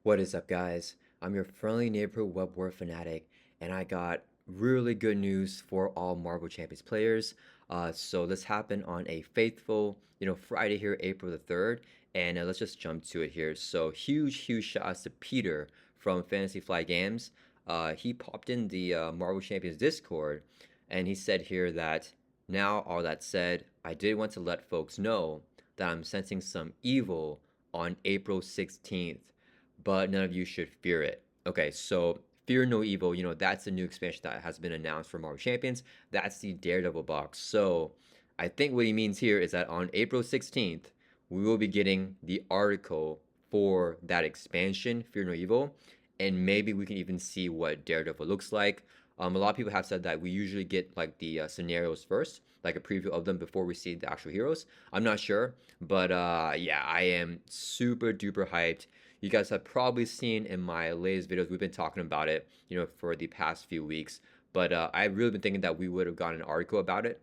What is up, guys? I'm your friendly neighborhood Web-Warrior Fanatic, and I got really good news for all Marvel Champions players. So this happened on a faithful, Friday here, April the 3rd, and let's just jump to it here. So huge shout outs to Peter from Fantasy Flight Games. He popped in the Marvel Champions Discord, and he said here that now, all that said, I did want to let folks know that I'm sensing some evil on April 16th, but none of you should fear it. Okay, so Fear No Evil, that's the new expansion that has been announced for Marvel Champions. That's the Daredevil box. So I think what he means here is that on April 16th, we will be getting the article for that expansion, Fear No Evil, and maybe we can even see what Daredevil looks like. A lot of people have said that we usually get like the scenarios first, like a preview of them before we see the actual heroes. I'm not sure, but yeah, I am super duper hyped. You guys have probably seen in my latest videos, we've been talking about it, for the past few weeks. But I've really been thinking that we would have gotten an article about it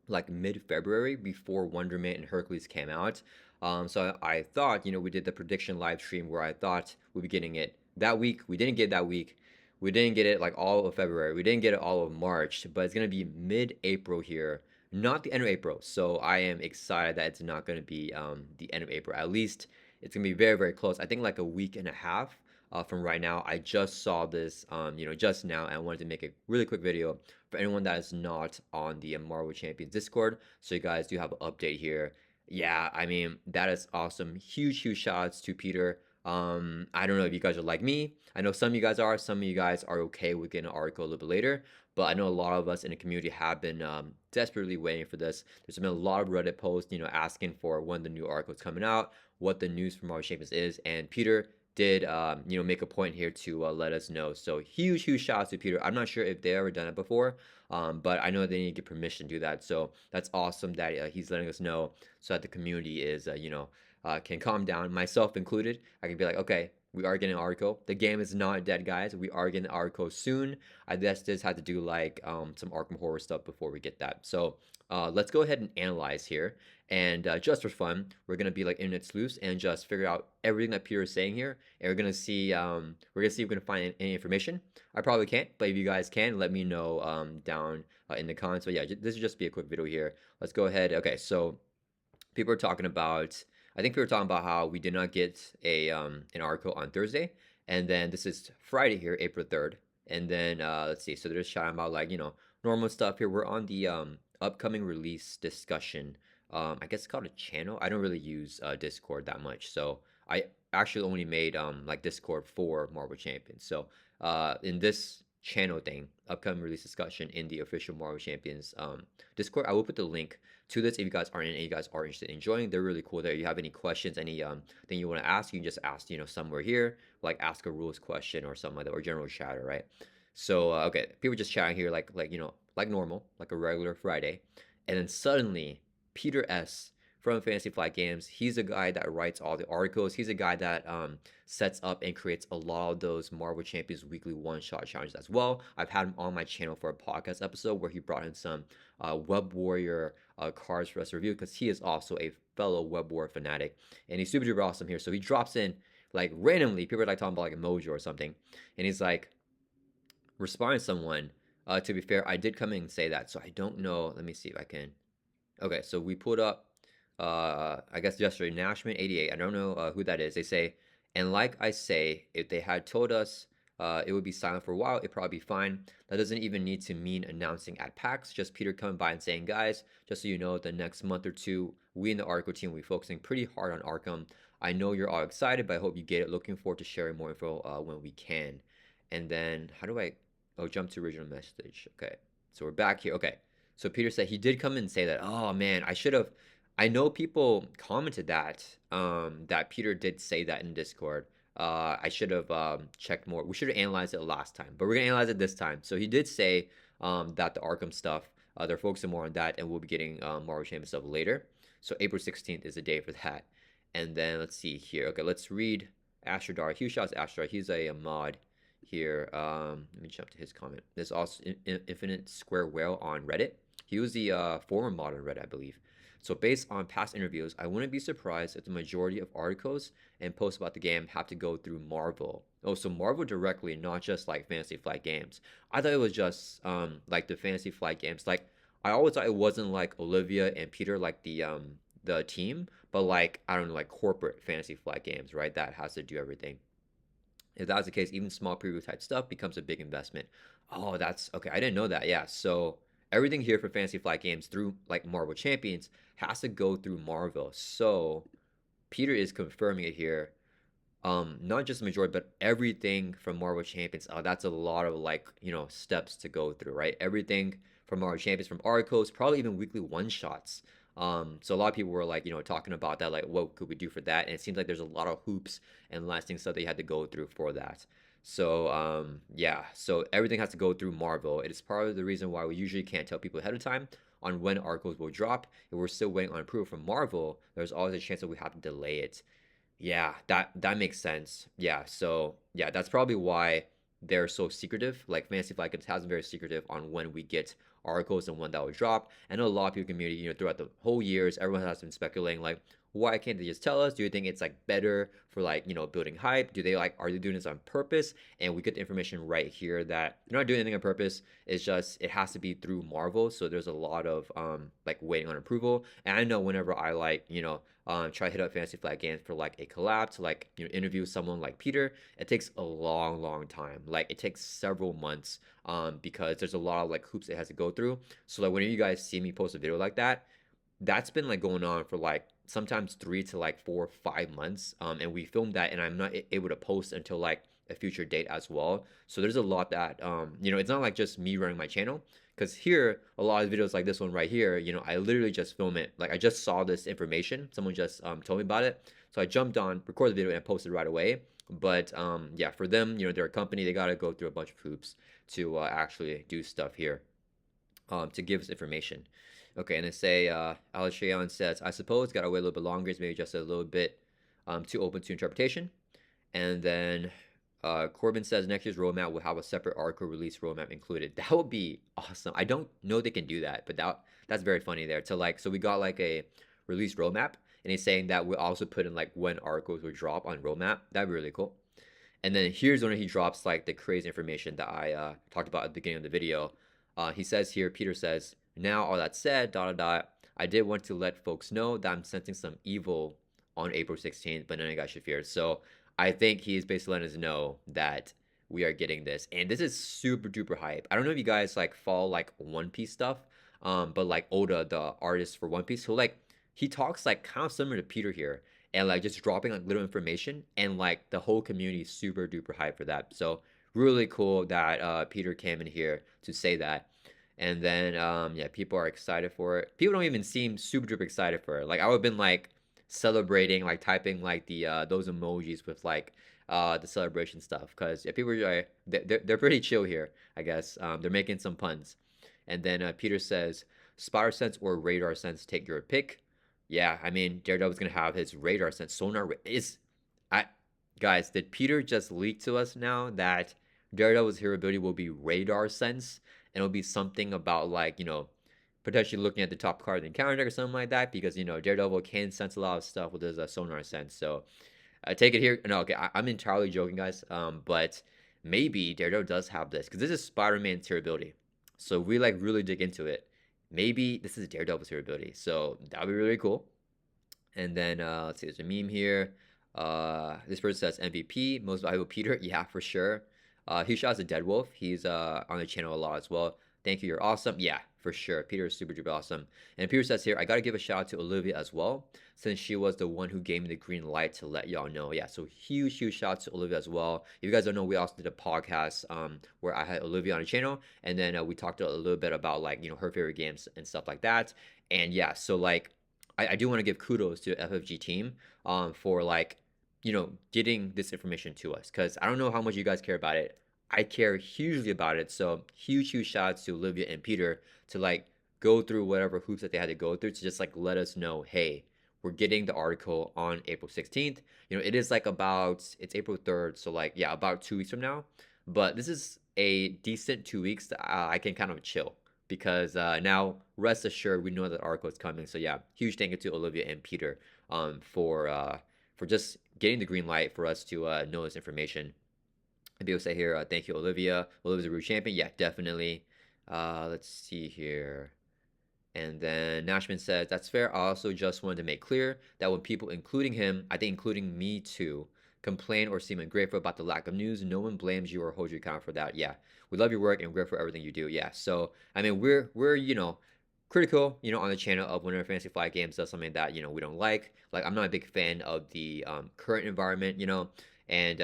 like mid-February before Wonder Man and Hercules came out. So I thought, we did the prediction live stream where I thought we'd be getting it that week. We didn't get it that week. We didn't get it like all of February. We didn't get it all of March, but it's gonna be mid-April here, not the end of April. So I am excited that it's not gonna be the end of April. At least it's gonna be very close. I think like a week and a half from right now. I just saw this, just now, and I wanted to make a really quick video for anyone that is not on the Marvel Champions Discord. So you guys do have an update here. Yeah, I mean, that is awesome. Huge shout outs to Peter. I don't know if you guys are like me. I know some of you guys are. Some of you guys are okay with getting an article a little bit later. But I know a lot of us in the community have been desperately waiting for this. There's been a lot of Reddit posts, asking for when the new article is coming out, what the news from Marvel Champions is. And Peter did, make a point here to let us know. So huge shout out to Peter. I'm not sure if they ever done it before, but I know they need to get permission to do that. So that's awesome that he's letting us know so that the community is, can calm down, myself included. I can be like, okay, we are getting an article. The game is not dead, guys. We are getting an article soon. I just had to do like some Arkham Horror stuff before we get that. So let's go ahead and analyze here. And just for fun, we're gonna be like internet sleuths and just figure out everything that Peter is saying here. And we're gonna see if we can find any information. I probably can't, but if you guys can, let me know down in the comments. But yeah, this will just be a quick video here. Let's go ahead. Okay, so people are talking about. I think people are talking about how we did not get a an article on Thursday, and then this is Friday here, April 3rd, and then let's see. So they're just chatting about like normal stuff here. We're on the upcoming release discussion. I guess it's called a channel. I don't really use Discord that much, so I actually only made like Discord for Marvel Champions. So in this channel thing, upcoming release discussion in the official Marvel Champions Discord, I will put the link to this if you guys aren't in, and you guys are interested in joining. They're really cool there. If you have any questions, any thing you want to ask, you can just ask somewhere here, like ask a rules question or something like that, or general chatter, right? So okay, people just chatting here like normal, like a regular Friday, and then suddenly Peter S from Fantasy Flight Games. He's a guy that writes all the articles. He's a guy that sets up and creates a lot of those Marvel Champions weekly one-shot challenges as well. I've had him on my channel for a podcast episode where he brought in some Web-Warrior cards for us to review because he is also a fellow Web-Warrior fanatic, and he's super duper awesome here. So he drops in like randomly. People are like talking about like emoji or something, and he's like responding to someone. To be fair, I did come in and say that, so I don't know. Let me see if I can. Okay, so we pulled up, I guess yesterday, Nashman88. I don't know who that is. They say, and like I say, if they had told us it would be silent for a while, it'd probably be fine. That doesn't even need to mean announcing at PAX. Just Peter coming by and saying, guys, just so you know, the next month or two, we in the Arco team will be focusing pretty hard on Arkham. I know you're all excited, but I hope you get it. Looking forward to sharing more info when we can. And then, how do I, oh, jump to original message. Okay, so we're back here. Okay. So Peter said he did come in and say that, oh man, I should have. I know people commented that that Peter did say that in Discord. I should have checked more. We should have analyzed it last time, but we're gonna analyze it this time. So he did say that the Arkham stuff, they're focusing more on that, and we'll be getting Marvel Champions stuff later. So April 16th is the day for that. And then let's see here. Okay, let's read Astrodar. Huge shots Astrodar. He's a mod here. Let me jump to his comment. There's also Infinite Square Whale on Reddit. He was the former mod on Reddit, I believe. So based on past interviews, I wouldn't be surprised if the majority of articles and posts about the game have to go through Marvel. Oh, so Marvel directly, not just like Fantasy Flight Games. I thought it was just like the Fantasy Flight Games. Like I always thought it wasn't like Olivia and Peter like the team, but like I don't know, like corporate Fantasy Flight Games, right? That has to do everything. If that's the case, even small preview type stuff becomes a big investment. Oh, that's okay. I didn't know that. Yeah. So everything here for Fantasy Flight Games through like Marvel Champions has to go through Marvel. So Peter is confirming it here. Not just the majority, but everything from Marvel Champions. That's a lot of like, steps to go through, right? Everything from Marvel Champions, from articles, probably even weekly one shots. So a lot of people were like, talking about that, like, what could we do for that? And it seems like there's a lot of hoops and lasting stuff that you had to go through for that. So, yeah, so everything has to go through Marvel. It is part of the reason why we usually can't tell people ahead of time on when articles will drop. If we're still waiting on approval from Marvel, there's always a chance that we have to delay it. Yeah, that makes sense. Yeah, so yeah, that's probably why they're so secretive. Like Fantasy Flight Games has been very secretive on when we get articles and when that will drop. I know a lot of people in the community, throughout the whole years, everyone has been speculating like, why can't they just tell us? Do you think it's like better for like, building hype? Do they like are they doing this on purpose? And we get the information right here that they're not doing anything on purpose. It's just it has to be through Marvel. So there's a lot of like waiting on approval. And I know whenever I like, try to hit up Fantasy Flight Games for like a collab to like interview someone like Peter. It takes a long time. Like it takes several months because there's a lot of like hoops it has to go through. So like whenever you guys see me post a video like that, that's been like going on for like sometimes 3 to like 4 or 5 months. And we filmed that, and I'm not able to post until like a future date as well. So there's a lot that it's not like just me running my channel. Because here, a lot of videos like this one right here, I literally just film it. Like I just saw this information, someone just told me about it, so I jumped on, recorded the video, and posted right away. But yeah, for them, they're a company, they gotta go through a bunch of hoops to actually do stuff here, to give us information. Okay, and then say Alex Shayon says, I suppose gotta wait a little bit longer. It's maybe just a little bit too open to interpretation. And then Corbin says next year's roadmap will have a separate article release roadmap included. That would be awesome. I don't know they can do that, but that's very funny there. To like, so we got like a release roadmap, and he's saying that we'll also put in like when articles will drop on roadmap. That'd be really cool. And then here's when he drops like the crazy information that I talked about at the beginning of the video. He says here, Peter says, now all that said, I did want to let folks know that I'm sensing some evil on April 16th, but none of you guys should fear. So I think he's basically letting us know that we are getting this. And this is super duper hype. I don't know if you guys like follow like One Piece stuff, but like Oda, the artist for One Piece, who like he talks like kind of similar to Peter here, and like just dropping like little information, and like the whole community is super duper hype for that. So really cool that Peter came in here to say that. And then yeah, people are excited for it. People don't even seem super duper excited for it. Like I would have been like celebrating, like typing like the those emojis with like the celebration stuff, because yeah, people are they're pretty chill here, I guess. They're making some puns. And then Peter says, Spotter sense or radar sense, take your pick. Yeah, I mean, Daredevil's gonna have his radar sense. Is I guys, did Peter just leak to us now that Daredevil's hero ability will be radar sense, and it'll be something about like, potentially looking at the top card of the encounter deck or something like that, because Daredevil can sense a lot of stuff with his sonar sense. So take it here. No, okay, I'm entirely joking, guys. But maybe Daredevil does have this, because this is Spider-Man's hero ability. So we like really dig into it. Maybe this is Daredevil's hero ability. So that would be really cool. And then let's see, there's a meme here. This person says MVP, most valuable Peter. Yeah, for sure. He shouts at Deadwolf. He's on the channel a lot as well. Thank you, you're awesome. Yeah, for sure. Peter is super duper awesome. And Peter says here, I gotta give a shout out to Olivia as well, since she was the one who gave me the green light to let y'all know. Yeah, so huge shout out to Olivia as well. If you guys don't know, we also did a podcast where I had Olivia on the channel, and then we talked a little bit about like her favorite games and stuff like that. And yeah, so like I do want to give kudos to the FFG team for like getting this information to us, because I don't know how much you guys care about it. I care hugely about it. So huge shout outs to Olivia and Peter to like go through whatever hoops that they had to go through to just like let us know, hey, we're getting the article on April 16th. It is like it's April 3rd, so like yeah, about 2 weeks from now. But this is a decent 2 weeks that I can kind of chill, because now rest assured we know that article is coming. So yeah, huge thank you to Olivia and Peter for just getting the green light for us to know this information. And people say here, thank you, Olivia. Olivia's a root champion. Yeah, definitely. Let's see here. And then Nashman says, that's fair. I also just wanted to make clear that when people, including him, I think including me too, complain or seem ungrateful about the lack of news, no one blames you or holds you accountable for that. Yeah, we love your work and we're grateful for everything you do. Yeah, so I mean, we're critical, on the channel of whenever Fantasy Flight Games does something that we don't like. Like I'm not a big fan of the current environment, and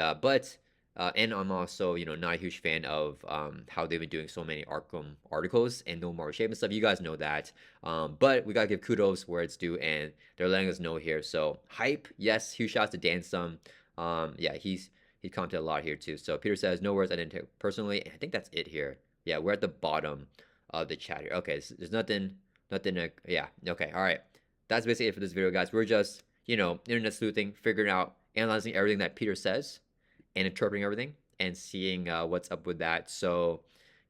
and I'm also, not a huge fan of how they've been doing so many Arkham articles and no more shape and stuff. You guys know that. But we gotta give kudos where it's due, and they're letting us know here. So hype, yes, huge shouts to Dan Sum. Yeah, he commented a lot here too. So Peter says, no worries, I didn't take it personally, and I think that's it here. Yeah, we're at the bottom of the chat here. Okay, there's nothing, yeah, okay, all right. That's basically it for this video, guys. We're just, internet sleuthing, figuring out, analyzing everything that Peter says and interpreting everything and seeing what's up with that. So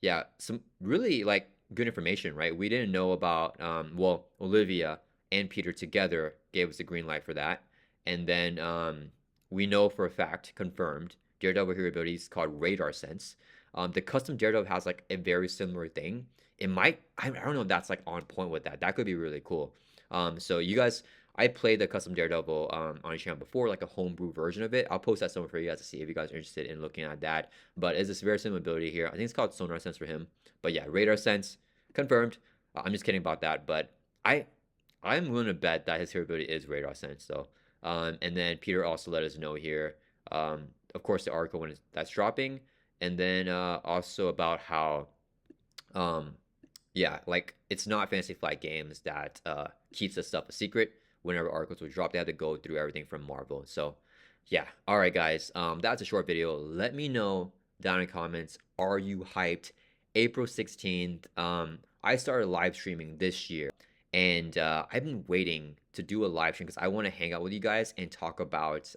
yeah, some really like good information, right? We didn't know about well, Olivia and Peter together gave us the green light for that. And then we know for a fact, confirmed, Daredevil hero ability is called Radar Sense. The custom Daredevil has like a very similar thing. It might, I don't know if that's like on point with that. That could be really cool. So you guys, I played the custom Daredevil on a channel before, like a homebrew version of it. I'll post that somewhere for you guys to see if you guys are interested in looking at that. But it's this very similar ability here. I think it's called Sonar Sense for him. But yeah, Radar Sense, confirmed. I'm just kidding about that. But I'm willing to bet that his hero ability is Radar Sense, though. And then Peter also let us know here, of course, the article when that's dropping. And then also about how yeah, like it's not Fantasy Flight Games that keeps this stuff a secret. Whenever articles will drop, they have to go through everything from Marvel. So yeah, all right, guys, that's a short video. Let me know down in the comments, are you hyped? April 16th, I started live streaming this year, and I've been waiting to do a live stream because I want to hang out with you guys and talk about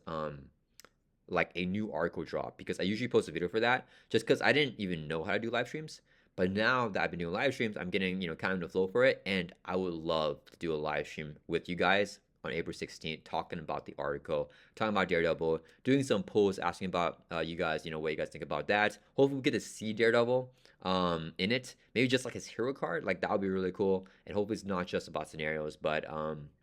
like a new article drop, because I usually post a video for that just because I didn't even know how to do live streams. But now that I've been doing live streams, I'm getting, kind of the flow for it. And I would love to do a live stream with you guys on April 16th, talking about the article, talking about Daredevil, doing some polls, asking about you guys, what you guys think about that. Hopefully we get to see Daredevil in it. Maybe just like his hero card. Like that would be really cool. And hopefully it's not just about scenarios. But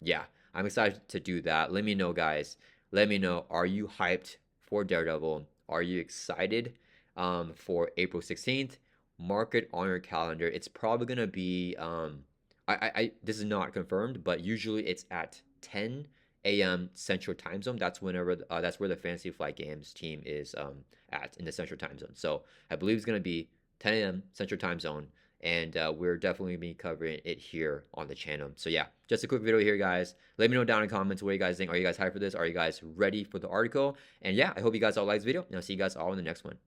yeah, I'm excited to do that. Let me know, guys. Let me know, are you hyped for Daredevil? Are you excited for April 16th? Mark it on your calendar. It's probably gonna be this is not confirmed, but usually it's at 10 a.m. Central Time Zone. That's whenever that's where the Fantasy Flight Games team is at in the Central Time Zone. So I believe it's gonna be 10 a.m. Central Time Zone, and we're definitely gonna be covering it here on the channel. So yeah, just a quick video here, guys. Let me know down in the comments what you guys think. Are you guys hyped for this? Are you guys ready for the article? And yeah, I hope you guys all like this video, and I'll see you guys all in the next one.